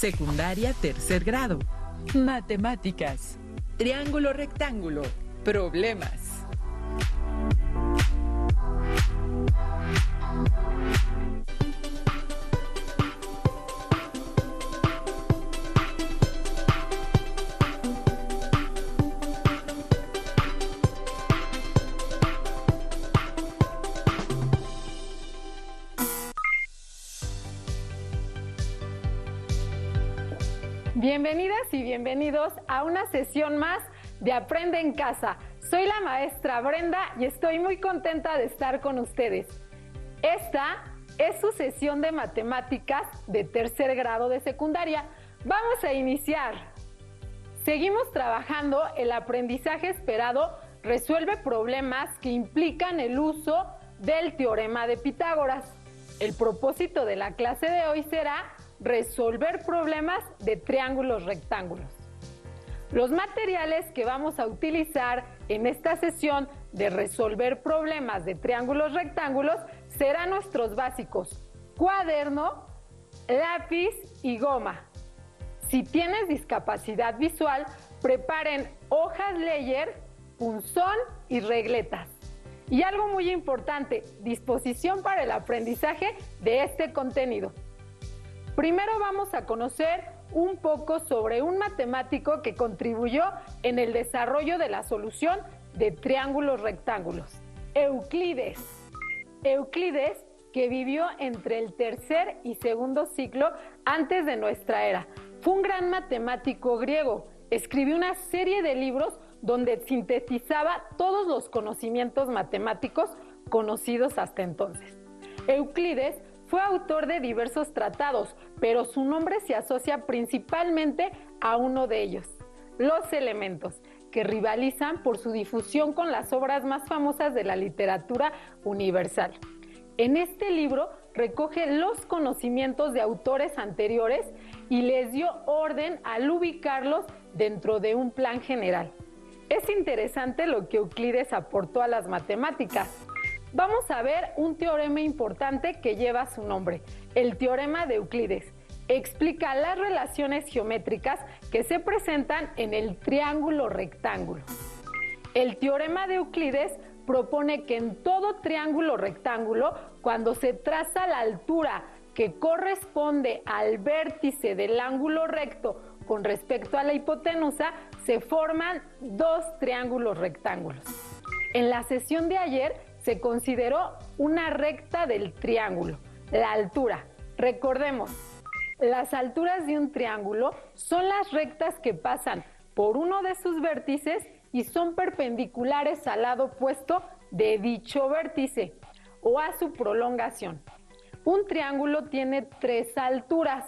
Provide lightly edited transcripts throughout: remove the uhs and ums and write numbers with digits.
Secundaria tercer grado. Matemáticas. Triángulo rectángulo. Problemas. Bienvenidas y bienvenidos a una sesión más de Aprende en Casa. Soy la maestra Brenda y estoy muy contenta de estar con ustedes. Esta es su sesión de matemáticas de tercer grado de secundaria. Vamos a iniciar. Seguimos trabajando el aprendizaje esperado. Resuelve problemas que implican el uso del teorema de Pitágoras. El propósito de la clase de hoy será resolver problemas de triángulos rectángulos. Los materiales que vamos a utilizar en esta sesión de resolver problemas de triángulos rectángulos serán nuestros básicos: cuaderno, lápiz y goma. Si tienes discapacidad visual, preparen hojas Leyer, punzón y regletas. Y algo muy importante, disposición para el aprendizaje de este contenido. Primero vamos a conocer un poco sobre un matemático que contribuyó en el desarrollo de la solución de triángulos rectángulos, Euclides. Euclides, que vivió entre el tercer y segundo siglo antes de nuestra era, fue un gran matemático griego. Escribió una serie de libros donde sintetizaba todos los conocimientos matemáticos conocidos hasta entonces. Euclides fue autor de diversos tratados, pero su nombre se asocia principalmente a uno de ellos, Los Elementos, que rivalizan por su difusión con las obras más famosas de la literatura universal. En este libro recoge los conocimientos de autores anteriores y les dio orden al ubicarlos dentro de un plan general. Es interesante lo que Euclides aportó a las matemáticas. Vamos a ver un teorema importante que lleva su nombre, el teorema de Euclides. Explica las relaciones geométricas que se presentan en el triángulo rectángulo. El teorema de Euclides propone que en todo triángulo rectángulo, cuando se traza la altura que corresponde al vértice del ángulo recto con respecto a la hipotenusa, se forman dos triángulos rectángulos. En la sesión de ayer se consideró una recta del triángulo, la altura. Recordemos, las alturas de un triángulo son las rectas que pasan por uno de sus vértices y son perpendiculares al lado opuesto de dicho vértice o a su prolongación. Un triángulo tiene tres alturas.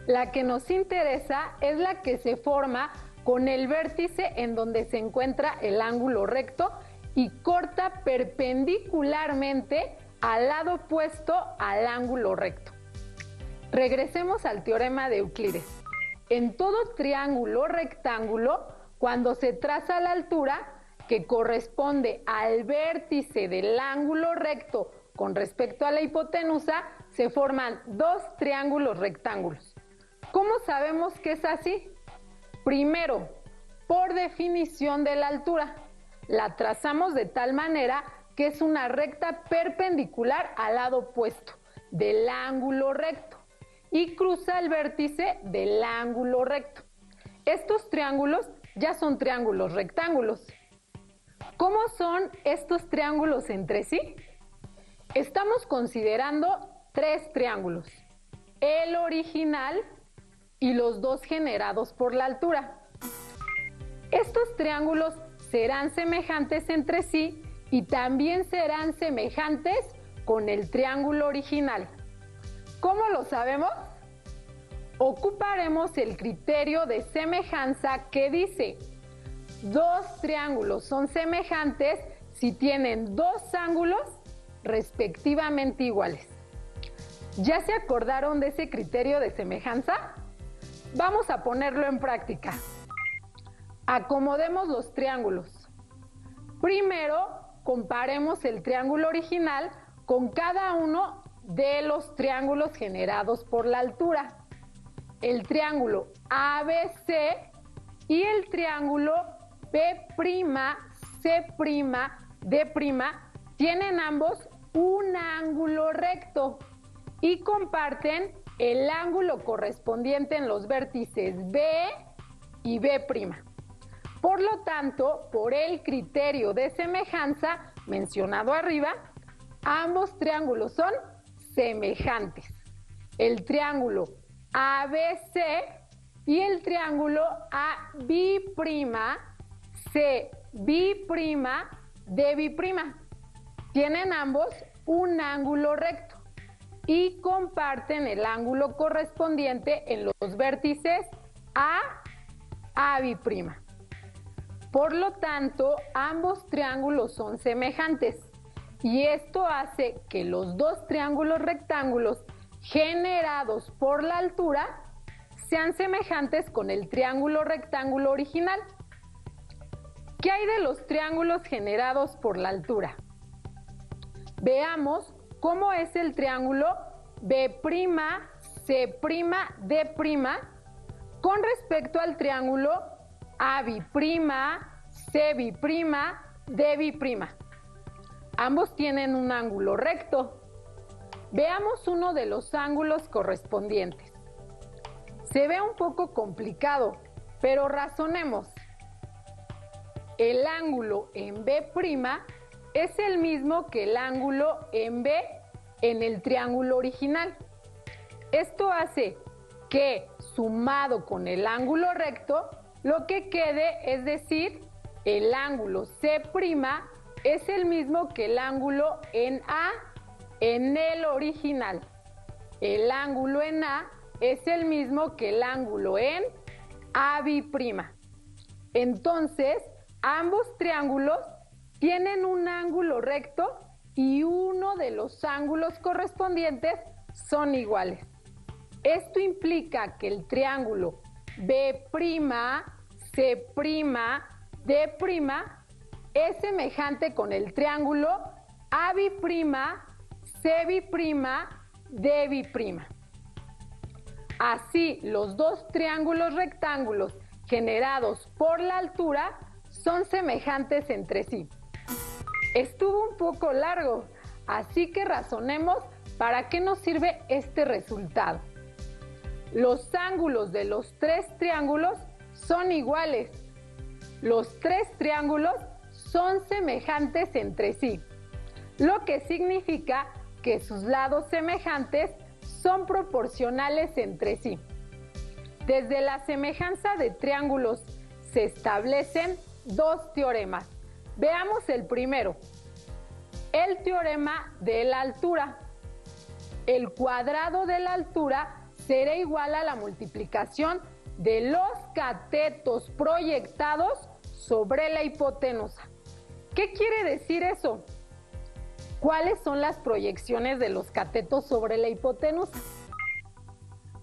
La que nos interesa es la que se forma con el vértice en donde se encuentra el ángulo recto y corta perpendicularmente al lado opuesto al ángulo recto. Regresemos al teorema de Euclides. En todo triángulo rectángulo, cuando se traza la altura que corresponde al vértice del ángulo recto con respecto a la hipotenusa, se forman dos triángulos rectángulos. ¿Cómo sabemos que es así? Primero, por definición de la altura. La trazamos de tal manera que es una recta perpendicular al lado opuesto del ángulo recto y cruza el vértice del ángulo recto. Estos triángulos ya son triángulos rectángulos. ¿Cómo son estos triángulos entre sí? Estamos considerando tres triángulos: el original y los dos generados por la altura. Estos triángulos serán semejantes entre sí y también serán semejantes con el triángulo original. ¿Cómo lo sabemos? Ocuparemos el criterio de semejanza que dice: dos triángulos son semejantes si tienen dos ángulos respectivamente iguales. ¿Ya se acordaron de ese criterio de semejanza? Vamos a ponerlo en práctica. Acomodemos los triángulos. Primero, comparemos el triángulo original con cada uno de los triángulos generados por la altura. el triángulo ABC y el triángulo B'C', tienen ambos un ángulo recto y comparten el ángulo correspondiente en los vértices B y B'. Por lo tanto, por el criterio de semejanza mencionado arriba, ambos triángulos son semejantes. El triángulo ABC y el triángulo AB', CB', DB'. Tienen ambos un ángulo recto y comparten el ángulo correspondiente en los vértices AB'. Por lo tanto, ambos triángulos son semejantes y esto hace que los dos triángulos rectángulos generados por la altura sean semejantes con el triángulo rectángulo original. ¿Qué hay de los triángulos generados por la altura? Veamos cómo es el triángulo B'C', D' con respecto al triángulo AB', CB', DB'. Ambos tienen un ángulo recto. Veamos uno de los ángulos correspondientes. Se ve un poco complicado, pero razonemos. El ángulo en B' es el mismo que el ángulo en B en el triángulo original. Esto hace que, sumado con el ángulo recto, lo que quede, es decir, el ángulo C' es el mismo que el ángulo en A en el original. El ángulo en A es el mismo que el ángulo en AB'. Entonces, ambos triángulos tienen un ángulo recto y uno de los ángulos correspondientes son iguales. Esto implica que el triángulo B'C', D' es semejante con el triángulo AB', CB', DB'. Así, los dos triángulos rectángulos generados por la altura son semejantes entre sí. Estuvo un poco largo, así que razonemos para qué nos sirve este resultado. Los ángulos de los tres triángulos son iguales. Los tres triángulos son semejantes entre sí, lo que significa que sus lados semejantes son proporcionales entre sí. Desde la semejanza de triángulos se establecen dos teoremas. Veamos el primero. El teorema de la altura. El cuadrado de la altura será igual a la multiplicación de los catetos proyectados sobre la hipotenusa. ¿Qué quiere decir eso? ¿Cuáles son las proyecciones de los catetos sobre la hipotenusa?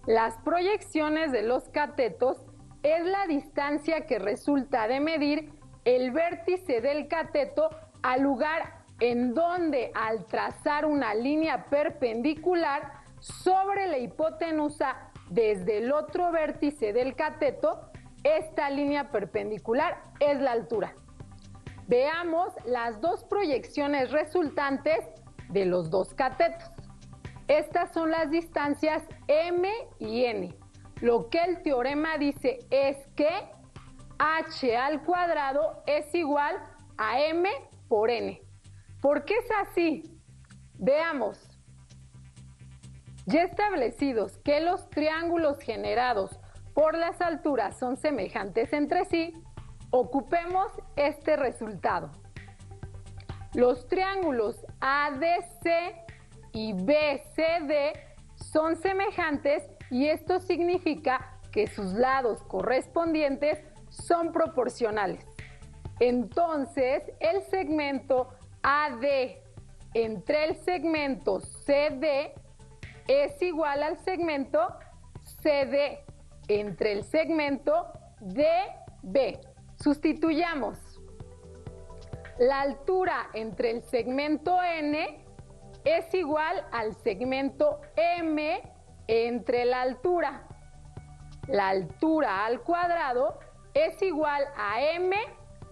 Las proyecciones de los catetos es la distancia que resulta de medir el vértice del cateto al lugar en donde, al trazar una línea perpendicular sobre la hipotenusa desde el otro vértice del cateto, esta línea perpendicular es la altura. Veamos las dos proyecciones resultantes de los dos catetos. Estas son las distancias M y N. Lo que el teorema dice es que h al cuadrado es igual a M por N. ¿Por qué es así? Veamos. Ya establecidos que los triángulos generados por las alturas son semejantes entre sí, ocupemos este resultado. Los triángulos ADC y BCD son semejantes y esto significa que sus lados correspondientes son proporcionales. Entonces, el segmento AD entre el segmento CD es igual al segmento CD entre el segmento DB. Sustituyamos. La altura entre el segmento N es igual al segmento M entre la altura. la altura al cuadrado es igual a m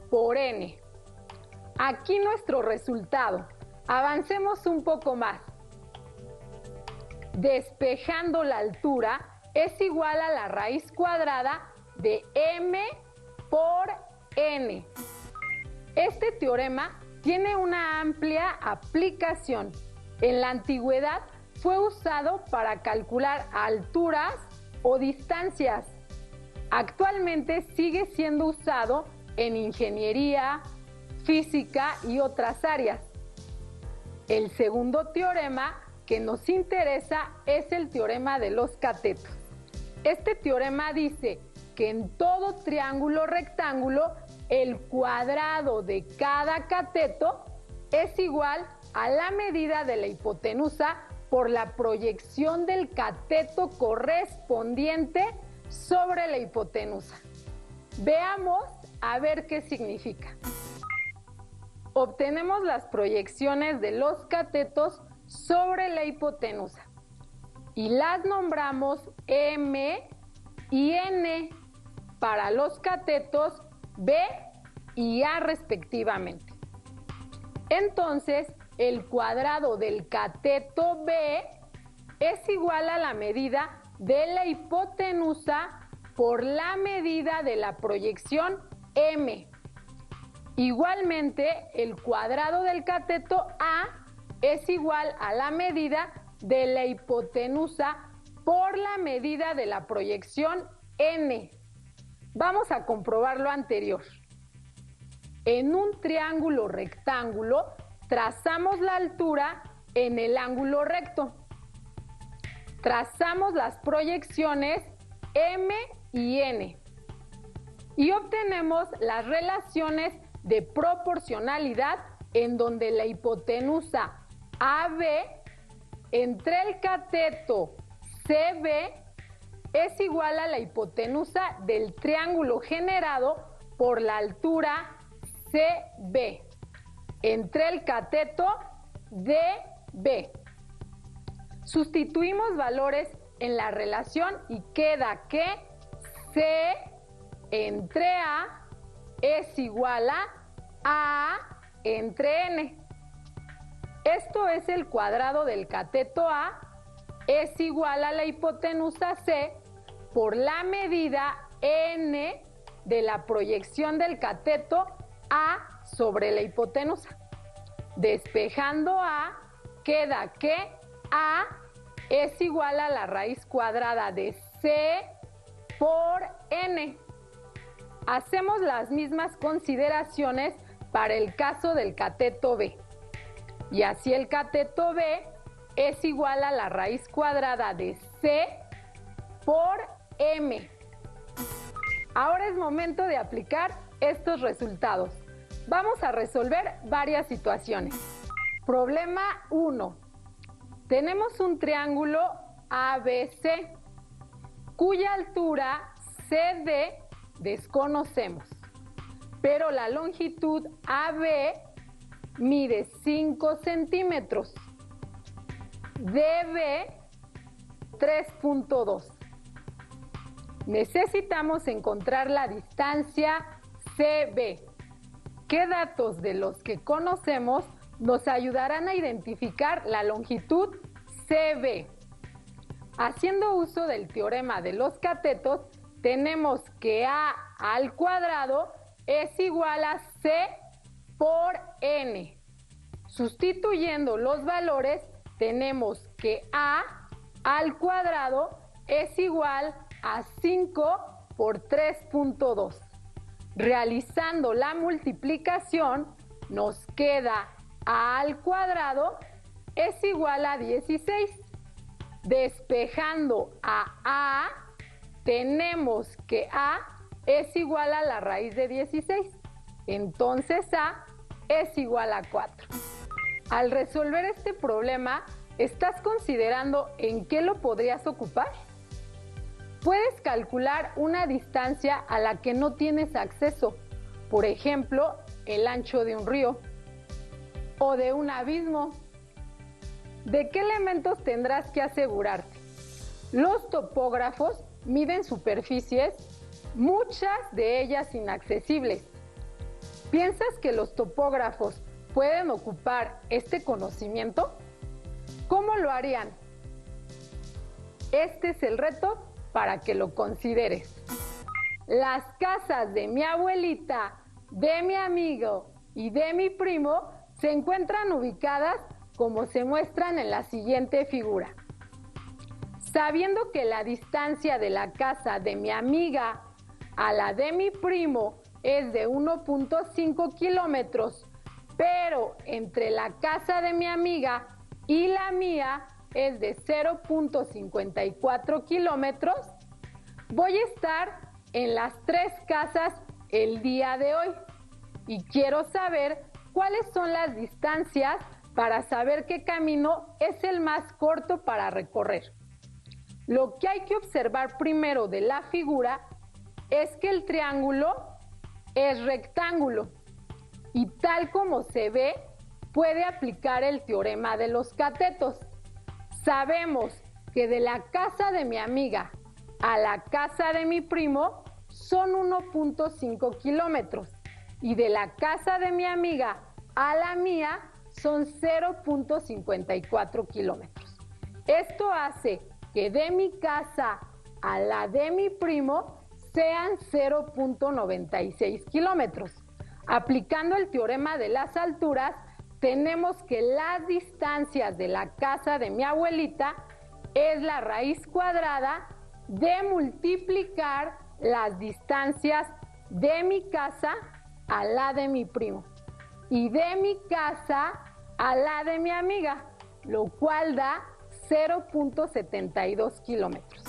por n. Aquí nuestro resultado. Avancemos un poco más. Despejando la altura es igual a la raíz cuadrada de m por n. Este teorema tiene una amplia aplicación. En la antigüedad fue usado para calcular alturas o distancias. Actualmente sigue siendo usado en ingeniería, física y otras áreas. El segundo teorema que nos interesa es el teorema de los catetos. Este teorema dice que en todo triángulo rectángulo el cuadrado de cada cateto es igual a la medida de la hipotenusa por la proyección del cateto correspondiente sobre la hipotenusa. Veamos a ver qué significa. Obtenemos las proyecciones de los catetos sobre la hipotenusa y las nombramos M y N para los catetos B y A respectivamente. Entonces, el cuadrado del cateto B es igual a la medida de la hipotenusa por la medida de la proyección M. Igualmente, el cuadrado del cateto A es igual a la medida de la hipotenusa por la medida de la proyección N. Vamos a comprobar lo anterior. En un triángulo rectángulo, trazamos la altura en el ángulo recto. Trazamos las proyecciones M y N. Y obtenemos las relaciones de proporcionalidad en donde la hipotenusa AB entre el cateto CB es igual a la hipotenusa del triángulo generado por la altura CB entre el cateto DB. Sustituimos valores en la relación y queda que C entre A es igual a entre N. Esto es el cuadrado del cateto A es igual a la hipotenusa C por la medida N de la proyección del cateto A sobre la hipotenusa. Despejando A, queda que A es igual a la raíz cuadrada de C por N. Hacemos las mismas consideraciones para el caso del cateto B. Y así el cateto B es igual a la raíz cuadrada de C por M. Ahora es momento de aplicar estos resultados. Vamos a resolver varias situaciones. Problema 1. Tenemos un triángulo ABC cuya altura CD desconocemos, pero la longitud AB mide 5 centímetros, DB 3.2. Necesitamos encontrar la distancia CB. ¿Qué datos de los que conocemos nos ayudarán a identificar la longitud CB? Haciendo uso del teorema de los catetos, tenemos que A al cuadrado es igual a C por N. Sustituyendo los valores, tenemos que A al cuadrado es igual a 5 por 3.2. Realizando la multiplicación, nos queda A al cuadrado es igual a 16. Despejando a A, tenemos que A es igual a la raíz de 16. Entonces A es igual a 4. Al resolver este problema, ¿estás considerando en qué lo podrías ocupar? Puedes calcular una distancia a la que no tienes acceso, por ejemplo, el ancho de un río o de un abismo. ¿De qué elementos tendrás que asegurarte? Los topógrafos miden superficies, muchas de ellas inaccesibles. ¿Piensas que los topógrafos pueden ocupar este conocimiento? ¿Cómo lo harían? Este es el reto para que lo consideres. Las casas de mi abuelita, de mi amigo y de mi primo se encuentran ubicadas como se muestran en la siguiente figura. Sabiendo que la distancia de la casa de mi amiga a la de mi primo es de 1.5 kilómetros, pero entre la casa de mi amiga y la mía es de 0.54 kilómetros, voy a estar en las tres casas el día de hoy y quiero saber cuáles son las distancias para saber qué camino es el más corto para recorrer. Lo que hay que observar primero de la figura es que el triángulo es rectángulo y tal como se ve puede aplicar el teorema de los catetos. Sabemos que de la casa de mi amiga a la casa de mi primo son 1.5 kilómetros y de la casa de mi amiga a la mía son 0.54 kilómetros. Esto hace que de mi casa a la de mi primo sean 0.96 kilómetros. Aplicando el teorema de las alturas, tenemos que las distancias de la casa de mi abuelita es la raíz cuadrada de multiplicar las distancias de mi casa a la de mi primo y de mi casa a la de mi amiga, lo cual da 0.72 kilómetros.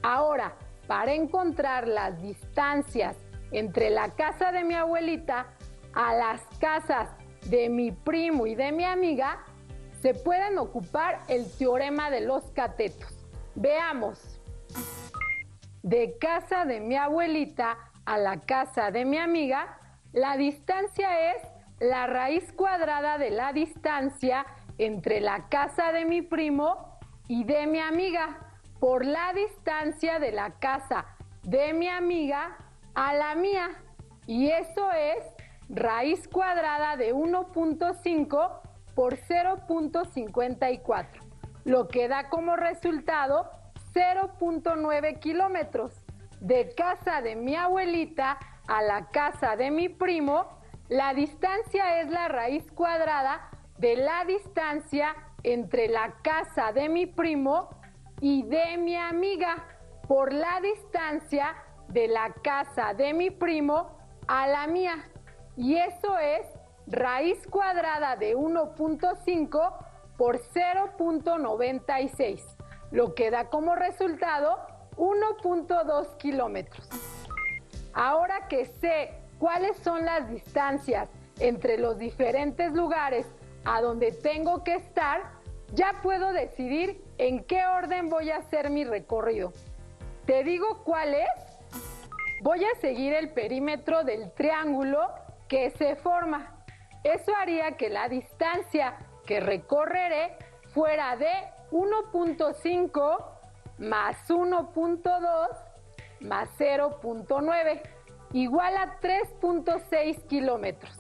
Ahora, para encontrar las distancias entre la casa de mi abuelita a las casas de mi primo y de mi amiga, se pueden ocupar el teorema de los catetos. Veamos. De casa de mi abuelita a la casa de mi amiga, la distancia es la raíz cuadrada de la distancia entre la casa de mi primo y de mi amiga por la distancia de la casa de mi amiga a la mía, y eso es raíz cuadrada de 1.5 por 0.54, lo que da como resultado 0.9 kilómetros. De casa de mi abuelita a la casa de mi primo, la distancia es la raíz cuadrada de la distancia entre la casa de mi primo y de mi amiga por la distancia de la casa de mi primo a la mía, y eso es raíz cuadrada de 1.5 por 0.96, lo que da como resultado 1.2 kilómetros. Ahora que sé cuáles son las distancias entre los diferentes lugares a donde tengo que estar, ya puedo decidir en qué orden voy a hacer mi recorrido. ¿Te digo cuál es? Voy a seguir el perímetro del triángulo que se forma. Eso haría que la distancia que recorreré fuera de 1.5 más 1.2 más 0.9, igual a 3.6 kilómetros.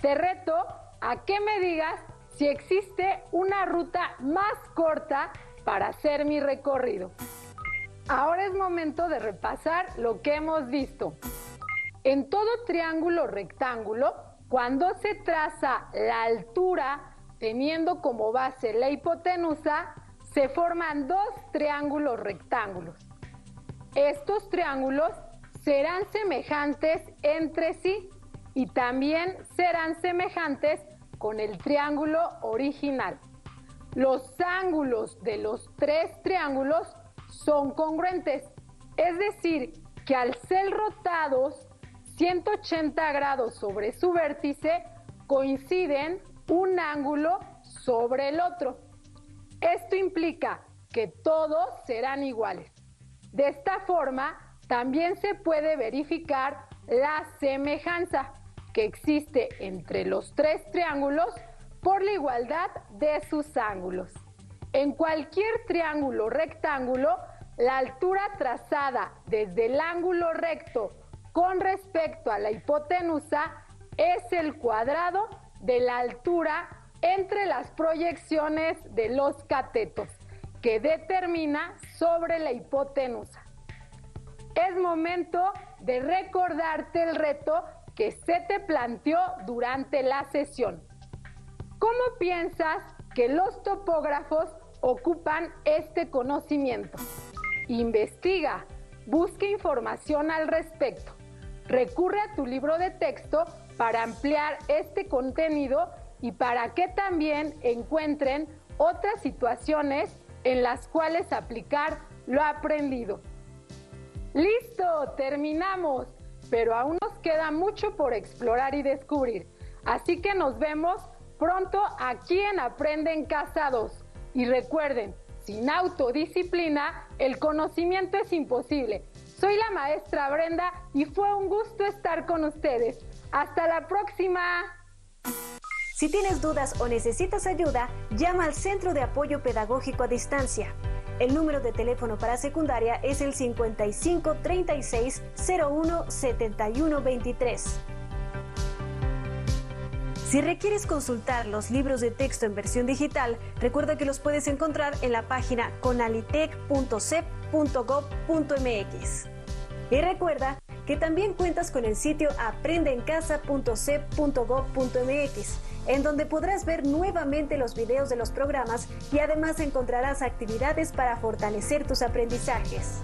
Te reto a que me digas si existe una ruta más corta para hacer mi recorrido. Ahora es momento de repasar lo que hemos visto. En todo triángulo rectángulo, cuando se traza la altura teniendo como base la hipotenusa, se forman dos triángulos rectángulos. Estos triángulos serán semejantes entre sí y también serán semejantes con el triángulo original. Los ángulos de los tres triángulos son congruentes, es decir, que al ser rotados 180 grados sobre su vértice, coinciden un ángulo sobre el otro. Esto implica que todos serán iguales. De esta forma, también se puede verificar la semejanza que existe entre los tres triángulos por la igualdad de sus ángulos. En cualquier triángulo rectángulo la altura trazada desde el ángulo recto con respecto a la hipotenusa es el cuadrado de la altura entre las proyecciones de los catetos, que determina sobre la hipotenusa. Es momento de recordarte el reto que se te planteó durante la sesión. ¿Cómo piensas que los topógrafos ocupan este conocimiento? Investiga, busca información al respecto. Recurre a tu libro de texto para ampliar este contenido y para que también encuentren otras situaciones en las cuales aplicar lo aprendido. ¡Listo! Terminamos, pero aún nos queda mucho por explorar y descubrir. Así que nos vemos pronto aquí en Aprende en Casa 2. Y recuerden, sin autodisciplina, el conocimiento es imposible. Soy la maestra Brenda y fue un gusto estar con ustedes. ¡Hasta la próxima! Si tienes dudas o necesitas ayuda, llama al Centro de Apoyo Pedagógico a Distancia. El número de teléfono para secundaria es el 55 36 01 71 23. Si requieres consultar los libros de texto en versión digital, recuerda que los puedes encontrar en la página conalitec.cep.gov.mx. Y recuerda que también cuentas con el sitio aprendeencasa.cep.gov.mx, en donde podrás ver nuevamente los videos de los programas y además encontrarás actividades para fortalecer tus aprendizajes.